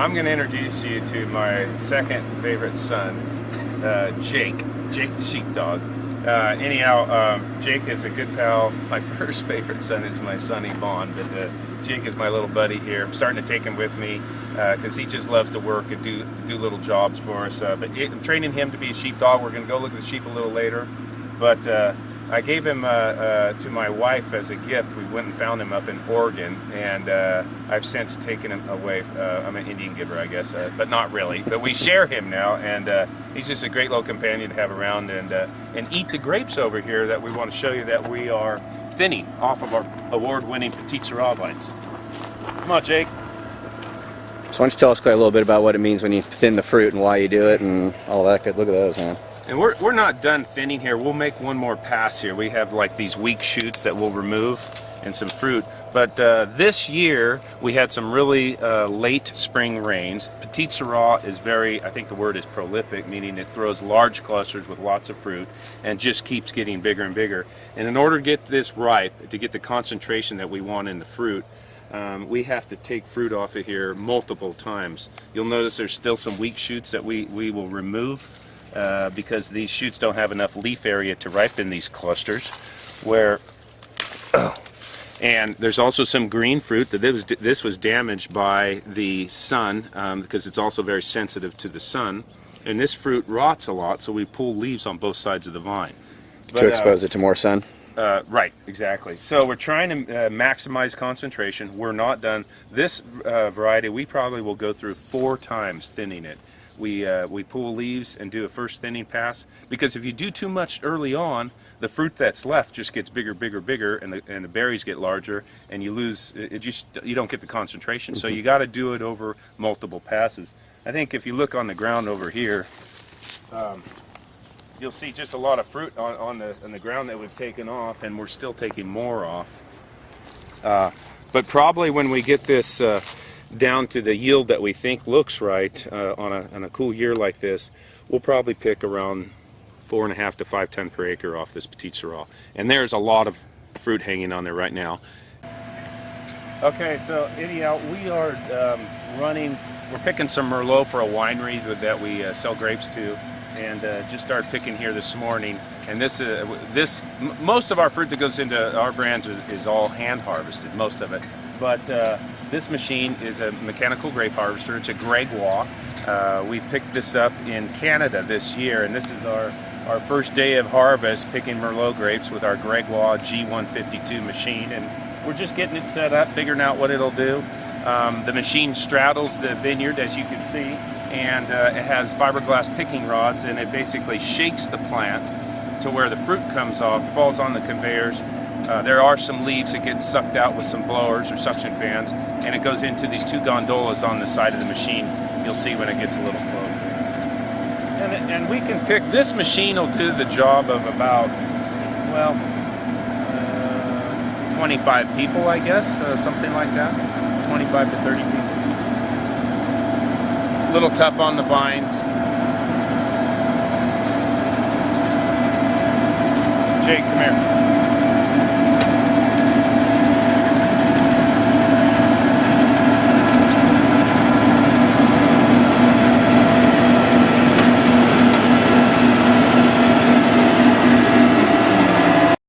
I'm going to introduce you to my second favorite son, Jake the sheepdog. Jake is a good pal. My first favorite son is my son Yvonne, but Jake is my little buddy here. I'm starting to take him with me because he just loves to work and do little jobs for us. I'm training him to be a sheepdog. We're going to go look at the sheep a little later, but I gave him to my wife as a gift. We went and found him up in Oregon, and I've since taken him away. I'm an Indian giver, I guess, but not really. But we share him now, and he's just a great little companion to have around and eat the grapes over here that we want to show you that we are thinning off of our award-winning Petite Sirah vines. Come on, Jake. So why don't you tell us quite a little bit about what it means when you thin the fruit and why you do it and all that good. Look at those, man. And we're not done thinning here. We'll make one more pass here. We have like these weak shoots that we'll remove and some fruit. But this year we had some really late spring rains. Petite Sirah is very, I think the word is prolific, meaning it throws large clusters with lots of fruit and just keeps getting bigger and bigger. And in order to get this ripe, to get the concentration that we want in the fruit, we have to take fruit off of here multiple times. You'll notice there's still some weak shoots that we will remove. Because these shoots don't have enough leaf area to ripen these clusters. And there's also some green fruit that this was damaged by the sun because it's also very sensitive to the sun. And this fruit rots a lot, so we pull leaves on both sides of the vine. To expose it to more sun? Right, exactly. So we're trying to maximize concentration. We're not done. This variety, we probably will go through 4 times thinning it. We pull leaves and do a first thinning pass, because if you do too much early on, the fruit that's left just gets bigger, and the berries get larger, and you lose you don't get the concentration. So you got to do it over multiple passes. I think if you look on the ground over here, you'll see just a lot of fruit on the ground that we've taken off, and we're still taking more off. But probably when we get this down to the yield that we think looks right on a cool year like this, we'll probably pick around 4.5 to 5 tons per acre off this Petite Sirah. And there's a lot of fruit hanging on there right now. Okay, so anyhow, we are we're picking some Merlot for a winery that we sell grapes to, and just started picking here this morning. And most of our fruit that goes into our brands is all hand harvested, most of it. But this machine is a mechanical grape harvester. It's a Gregoire. We picked this up in Canada this year, and this is our first day of harvest picking Merlot grapes with our Gregoire G152 machine. And we're just getting it set up, figuring out what it'll do. The machine straddles the vineyard, as you can see, and it has fiberglass picking rods, and it basically shakes the plant to where the fruit comes off, falls on the conveyors. There are some leaves that get sucked out with some blowers or suction fans, and it goes into these 2 gondolas on the side of the machine. You'll see when it gets a little closer. And we can pick, this machine will do the job of about, 25 people, I guess, something like that. 25 to 30 people. It's a little tough on the vines. Jake, come here.